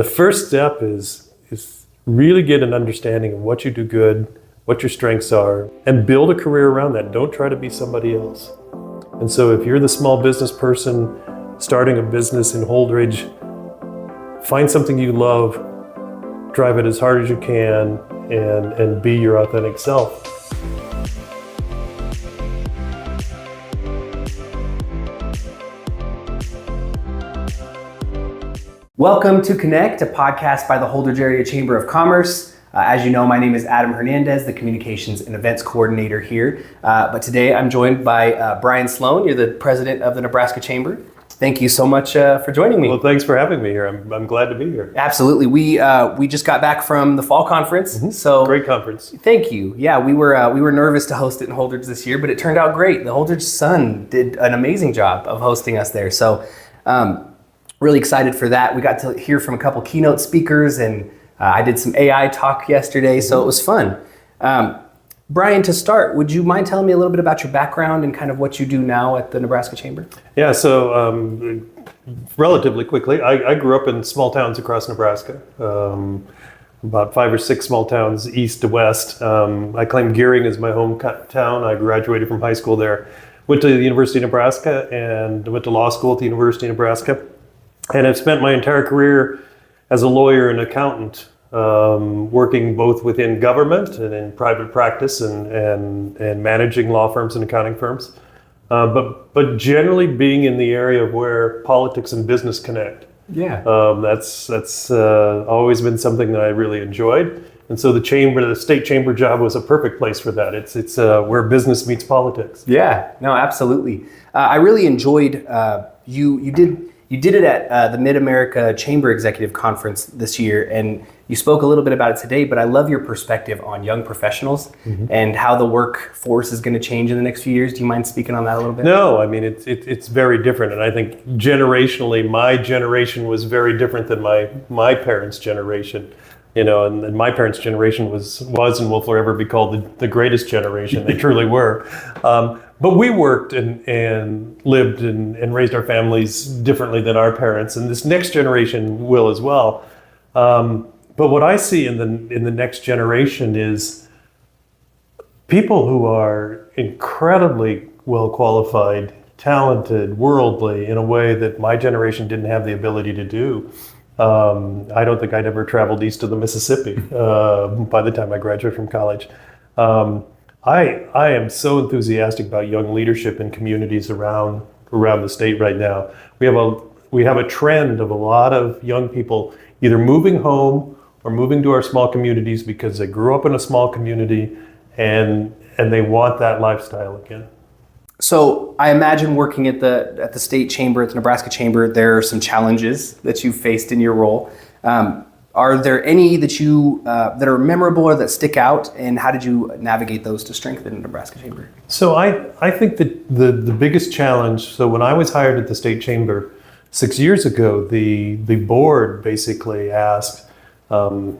The first step is really get an understanding of what you do good, what your strengths are, and build a career around that. Don't try to be somebody else. And so if you're the small business person starting a business in Holdridge, find something you love, drive it as hard as you can, and be your authentic self. Welcome to Connect, a podcast by the Holdridge Area Chamber of Commerce. As you know, my name is Adam Hernandez, the Communications and Events Coordinator here. But today I'm joined by Bryan Sloan. You're the President of the Nebraska Chamber. Thank you so much for joining me. Well, thanks for having me here. I'm glad to be here. Absolutely. We just got back from the fall conference. Mm-hmm. So great conference. Thank you. Yeah, we were nervous to host it in Holdridge this year, but it turned out great. The Holdridge Sun did an amazing job of hosting us there. So really excited for that. We got to hear from a couple keynote speakers, and I did some AI talk yesterday, so it was fun. Bryan, to start, would you mind telling me a little bit about your background and kind of what you do now at the Nebraska Chamber? Yeah, so relatively quickly, I grew up in small towns across Nebraska, about 5 or 6 small towns east to west. I claim Gearing as my hometown. I graduated from high school there, went to the University of Nebraska, and went to law school at the University of Nebraska. And I've spent my entire career as a lawyer and accountant, working both within government and in private practice and managing law firms and accounting firms, but generally being in the area of where politics and business connect. Yeah, that's always been something that I really enjoyed, and so the state chamber job was a perfect place for that. It's where business meets politics. Yeah, no, absolutely. I really enjoyed You did it at the Mid-America Chamber Executive Conference this year, and you spoke a little bit about it today, but I love your perspective on young professionals and how the workforce is going to change in the next few years. Do you mind speaking on that a little bit? No, I mean, it's very different, and I think generationally, my generation was very different than my parents' generation. You know, and my parents' generation was and will forever be called the greatest generation. They truly were. But we worked and lived and raised our families differently than our parents, and this next generation will as well. But what I see in the next generation is people who are incredibly well qualified, talented, worldly, in a way that my generation didn't have the ability to do. I don't think I'd ever traveled east of the Mississippi by the time I graduated from college. I am so enthusiastic about young leadership in communities around the state right now. We have a trend of a lot of young people either moving home or moving to our small communities because they grew up in a small community and they want that lifestyle again. So I imagine working at the state chamber, at the Nebraska Chamber, there are some challenges that you've faced in your role. Are there any that that are memorable or that stick out, and how did you navigate those to strengthen the Nebraska Chamber? So I think that the biggest challenge, so when I was hired at the state chamber 6 years ago, the board basically asked, the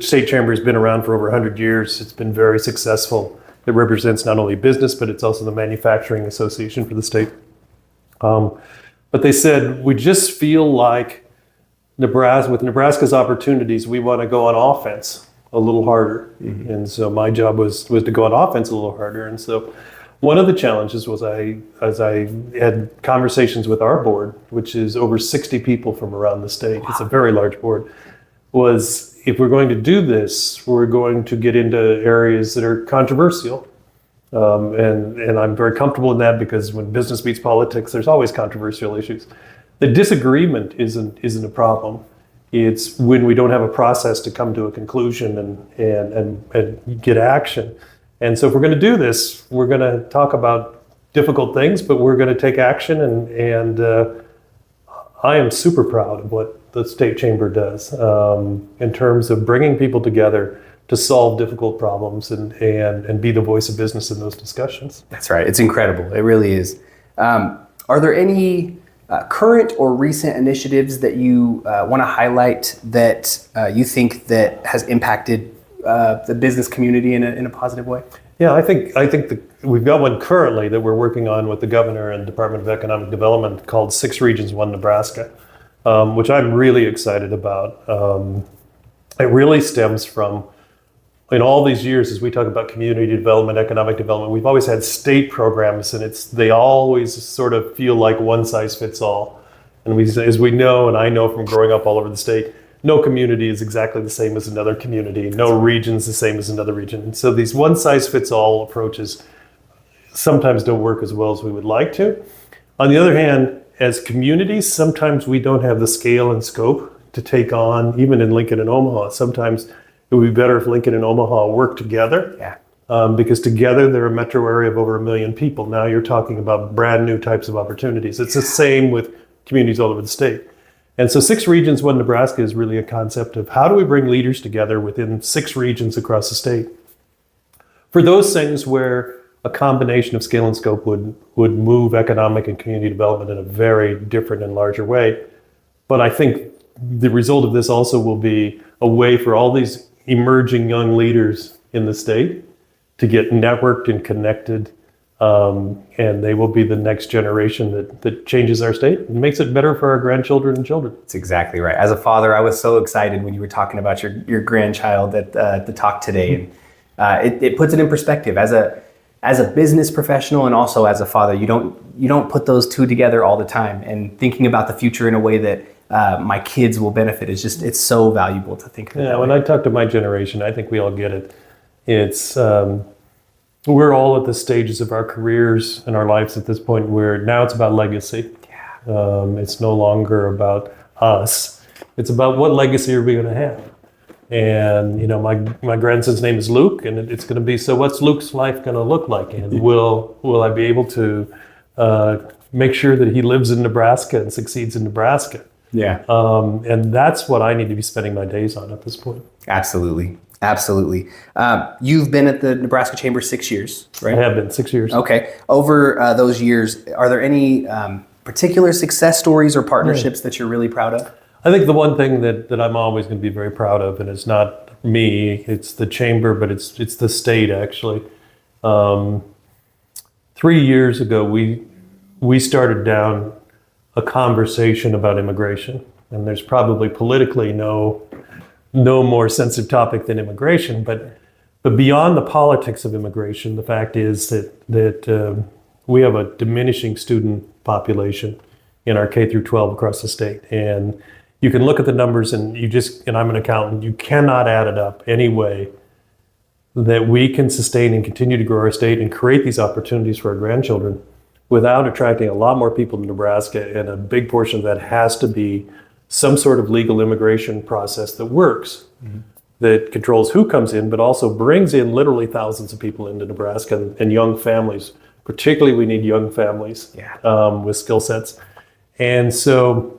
state chamber has been around for over 100 years. It's been very successful. It represents not only business, but it's also the manufacturing association for the state. But they said, we just feel like with Nebraska's opportunities, we want to go on offense a little harder. Mm-hmm. And so my job was to go on offense a little harder. And so one of the challenges was as I had conversations with our board, which is over 60 people from around the state. Wow. It's a very large board, was if we're going to do this, we're going to get into areas that are controversial. And I'm very comfortable in that because when business meets politics, there's always controversial issues. The disagreement isn't a problem. It's when we don't have a process to come to a conclusion and get action. And so if we're going to do this, we're going to talk about difficult things, but we're going to take action. And I am super proud of what the state chamber does in terms of bringing people together to solve difficult problems and be the voice of business in those discussions. That's right. It's incredible. It really is. Are there any current or recent initiatives that you want to highlight that you think that has impacted the business community in a positive way? Yeah, I think we've got one currently that we're working on with the governor and Department of Economic Development called 6 Regions, 1 Nebraska. which I'm really excited about. It really stems from, in all these years, as we talk about community development, economic development, we've always had state programs, and they always sort of feel like one size fits all. And as we know, and I know from growing up all over the state, no community is exactly the same as another community. No region's the same as another region. And so these one size fits all approaches sometimes don't work as well as we would like to. On the other hand, as communities, sometimes we don't have the scale and scope to take on, even in Lincoln and Omaha. Sometimes it would be better if Lincoln and Omaha work together. Yeah. Because together they're a metro area of over 1 million people. Now you're talking about brand new types of opportunities. It's the same with communities all over the state. And so 6 regions, one Nebraska is really a concept of how do we bring leaders together within 6 regions across the state for those things where a combination of scale and scope would move economic and community development in a very different and larger way. But I think the result of this also will be a way for all these emerging young leaders in the state to get networked and connected, and they will be the next generation that changes our state and makes it better for our grandchildren and children. That's exactly right. As a father, I was so excited when you were talking about your grandchild at the talk today, and it puts it in perspective. As a business professional and also as a father, you don't put those two together all the time. And thinking about the future in a way that my kids will benefit it's so valuable to think of. Yeah, when I talk to my generation, I think we all get it. It's we're all at the stages of our careers and our lives at this point where now it's about legacy. Yeah. It's no longer about us. It's about what legacy are we going to have. And my grandson's name is Luke, and it's going to be, so what's Luke's life going to look like? And will I be able to make sure that he lives in Nebraska and succeeds in Nebraska? Yeah. And that's what I need to be spending my days on at this point. Absolutely. You've been at the Nebraska Chamber 6 years, right? I have been 6 years. Okay. Over those years, are there any particular success stories or partnerships that you're really proud of? I think the one thing that I'm always going to be very proud of, and it's not me, it's the chamber, but it's the state actually. 3 years ago, we started down a conversation about immigration, and there's probably politically no more sensitive topic than immigration, but beyond the politics of immigration, the fact is that we have a diminishing student population in our K through 12 across the state, and you can look at the numbers and I'm an accountant, you cannot add it up any way that we can sustain and continue to grow our state and create these opportunities for our grandchildren without attracting a lot more people to Nebraska. And a big portion of that has to be some sort of legal immigration process that works, that controls who comes in, but also brings in literally thousands of people into Nebraska and young families. Particularly, we need young families with skill sets. And so,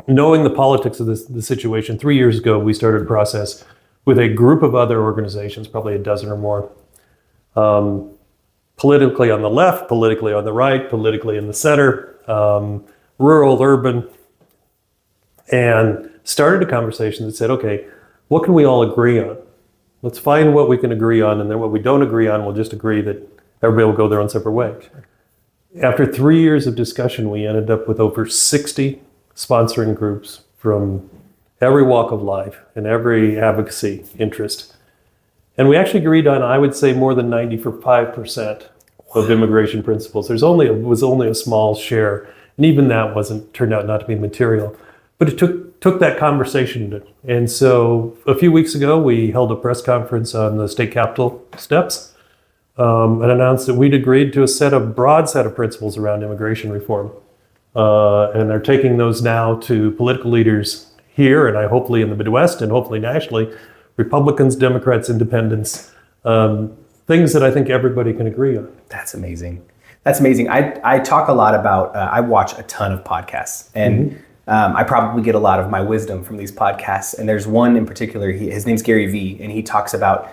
knowing the politics of the situation, 3 years ago, we started a process with a group of other organizations, probably a dozen or more, politically on the left, politically on the right, politically in the center, rural, urban, and started a conversation that said, okay, what can we all agree on? Let's find what we can agree on, and then what we don't agree on, we'll just agree that everybody will go their own separate way. After 3 years of discussion, we ended up with over 60 sponsoring groups from every walk of life and every advocacy interest. And we actually agreed on, I would say, more than 95% of immigration principles. Was only a small share, and even that turned out not to be material. But it took that conversation. And so a few weeks ago, we held a press conference on the state capitol steps and announced that we'd agreed to a broad set of principles around immigration reform. And are taking those now to political leaders here, and hopefully in the Midwest, and hopefully nationally, Republicans, Democrats, Independents, things that I think everybody can agree on. That's amazing. I talk a lot about, I watch a ton of podcasts, and I probably get a lot of my wisdom from these podcasts. And there's one in particular, his name's Gary Vee, and he talks about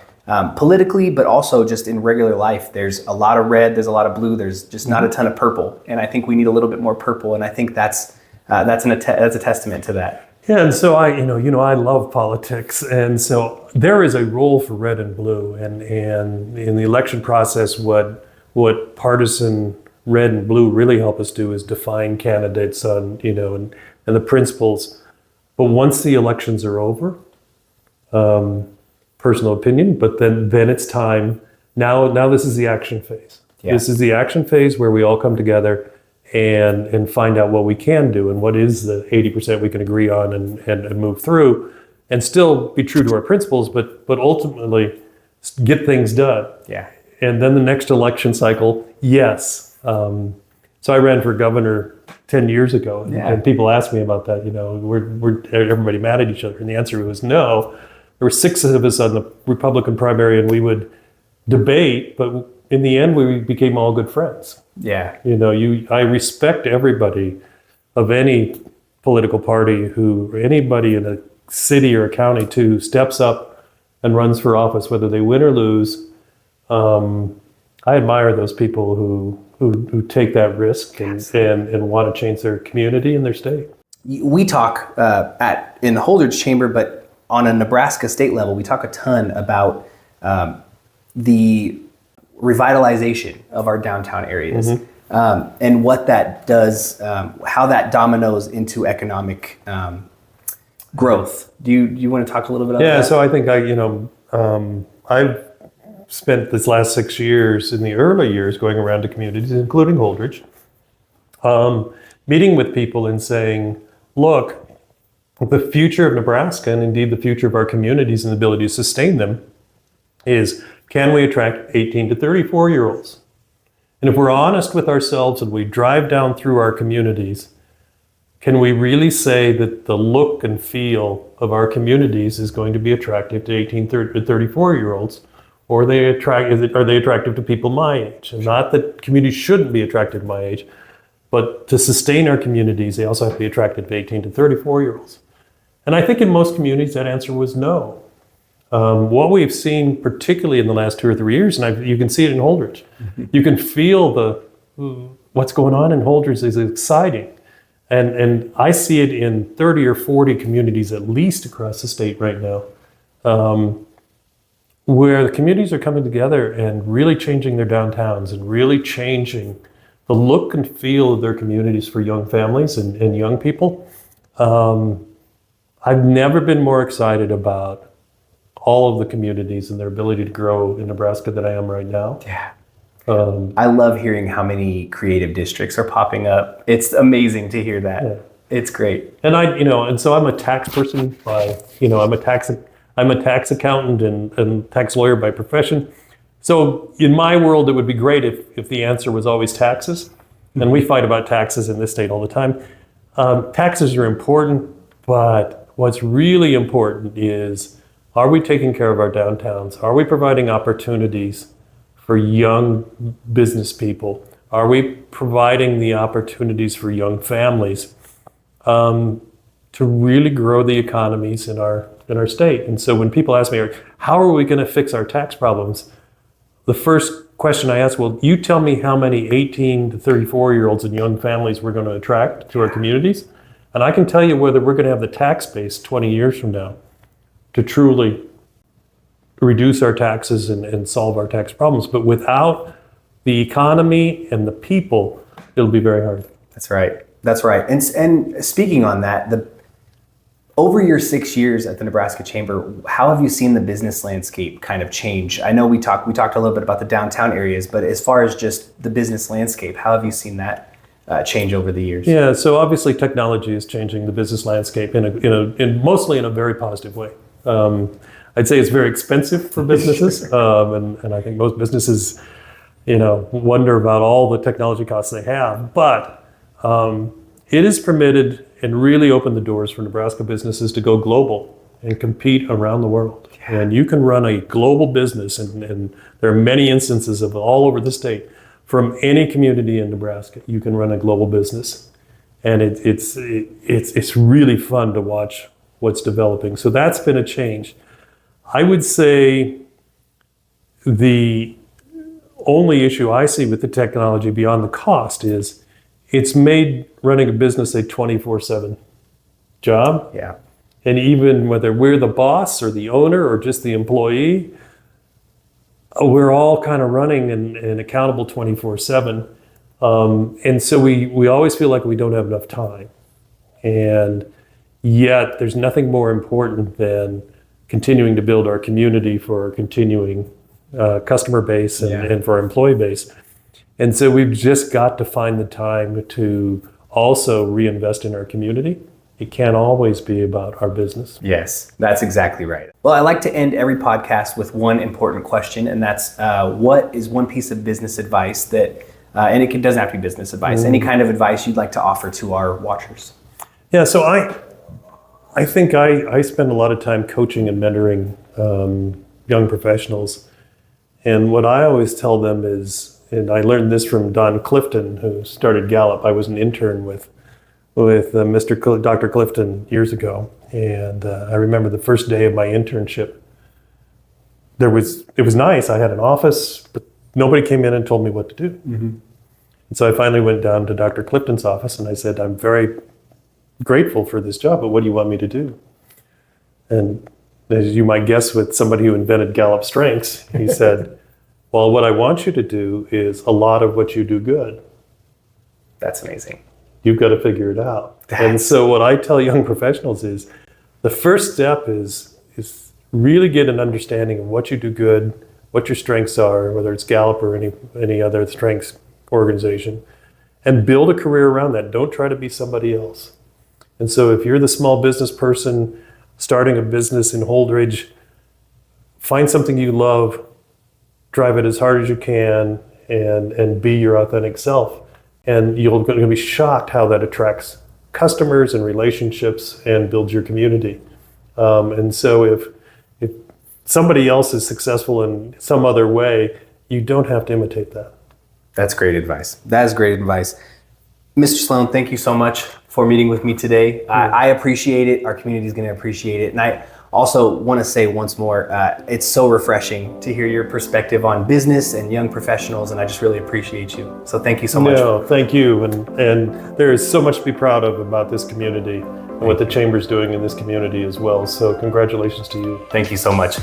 politically, but also just in regular life, there's a lot of red, there's a lot of blue, there's just not a ton of purple. And I think we need a little bit more purple. And I think that's a testament to that. Yeah, and so I love politics, and so there is a role for red and blue, and in the election process, what partisan red and blue really help us do is define candidates on, and and the principles. But once the elections are over, personal opinion, but then it's time. Now this is the action phase. Yeah. This is the action phase where we all come together and find out what we can do and what is the 80% we can agree on and move through and still be true to our principles, but ultimately get things done. Yeah. And then the next election cycle, yes. So I ran for governor 10 years ago, and people asked me about that. We're everybody mad at each other, and the answer was no. There were 6 of us on the Republican primary, and we would debate, but in the end, we became all good friends. Yeah. I respect everybody of any political party anybody in a city or a county who steps up and runs for office, whether they win or lose. I admire those people who take that risk and want to change their community and their state. We talk in the Holdridge Chamber, but on a Nebraska state level, we talk a ton about the revitalization of our downtown areas, and what that does, how that dominoes into economic growth. Do you want to talk a little bit about that? Yeah, so I think I've spent this last 6 years in the early years going around to communities, including Holdridge, meeting with people and saying, look, the future of Nebraska, and indeed the future of our communities and the ability to sustain them, is can we attract 18 to 34-year-olds? And if we're honest with ourselves and we drive down through our communities, can we really say that the look and feel of our communities is going to be attractive to 18 to 34-year-olds? Or are they attractive to people my age? And not that communities shouldn't be attractive to my age, but to sustain our communities, they also have to be attractive to 18 to 34-year-olds. And I think in most communities that answer was no. What we've seen, particularly in the last 2 or 3 years, and you can see it in Holdridge, you can feel what's going on in Holdridge is exciting. And I see it in 30 or 40 communities at least across the state right now, where the communities are coming together and really changing their downtowns and really changing the look and feel of their communities for young families and young people. I've never been more excited about all of the communities and their ability to grow in Nebraska than I am right now. Yeah. I love hearing how many creative districts are popping up. It's amazing to hear that. Yeah. It's great. And so I'm a tax person I'm a tax accountant and tax lawyer by profession. So in my world, it would be great if the answer was always taxes. And we fight about taxes in this state all the time. Taxes are important, but what's really important is, are we taking care of our downtowns? Are we providing opportunities for young business people? Are we providing the opportunities for young families to really grow the economies in our state? And so when people ask me, how are we going to fix our tax problems? The first question I ask, well, you tell me how many 18 to 34-year-olds and young families we're going to attract to our communities, and I can tell you whether we're going to have the tax base 20 years from now to truly reduce our taxes and solve our tax problems. But without the economy and the people, it'll be very hard. That's right. That's right. And speaking on that, over your 6 years at the Nebraska Chamber, how have you seen the business landscape kind of change? I know we talked a little bit about the downtown areas, but as far as just the business landscape, how have you seen that change over the years? Yeah, so obviously technology is changing the business landscape mostly in a very positive way. I'd say it's very expensive for businesses, and I think most businesses, wonder about all the technology costs they have. But it is permitted and really opened the doors for Nebraska businesses to go global and compete around the world. Yeah. And you can run a global business, and there are many instances of all over the state. From any community in Nebraska, you can run a global business, and it's really fun to watch what's developing. So that's been a change. I would say the only issue I see with the technology beyond the cost is it's made running a business a 24/7 job. Yeah. And even whether we're the boss or the owner or just the employee, we're all kind of running and accountable 24/7. And so we always feel like we don't have enough time. And yet there's nothing more important than continuing to build our community for our continuing customer base and for our employee base. And so we've just got to find the time to also reinvest in our community. It can't always be about our business. Yes, that's exactly right. Well, I like to end every podcast with one important question, and that's what is one piece of business advice that, and it doesn't have to be business advice, any kind of advice you'd like to offer to our watchers? Yeah, so I think I spend a lot of time coaching and mentoring young professionals. And what I always tell them is, and I learned this from Don Clifton, who started Gallup. I was an intern with Dr. Clifton years ago. And I remember the first day of my internship, it was nice. I had an office, but nobody came in and told me what to do. Mm-hmm. And so I finally went down to Dr. Clifton's office and I said, I'm very grateful for this job, but what do you want me to do? And as you might guess, with somebody who invented Gallup Strengths, he said, well, what I want you to do is a lot of what you do good. That's amazing. You've got to figure it out. And so what I tell young professionals is the first step is really get an understanding of what you do good, what your strengths are, whether it's Gallup or any other strengths organization, and build a career around that. Don't try to be somebody else. And so if you're the small business person starting a business in Holdridge, find something you love, drive it as hard as you can, and be your authentic self. And you're going to be shocked how that attracts customers and relationships and builds your community. And so if somebody else is successful in some other way, you don't have to imitate that. That's great advice. That is great advice. Mr. Sloan, thank you so much for meeting with me today. I appreciate it. Our community is going to appreciate it. And I also want to say once more, it's so refreshing to hear your perspective on business and young professionals, and I just really appreciate you. So thank you so much. No, thank you. And there is so much to be proud of about this community and what the Chamber's doing in this community as well. So congratulations to you. Thank you so much.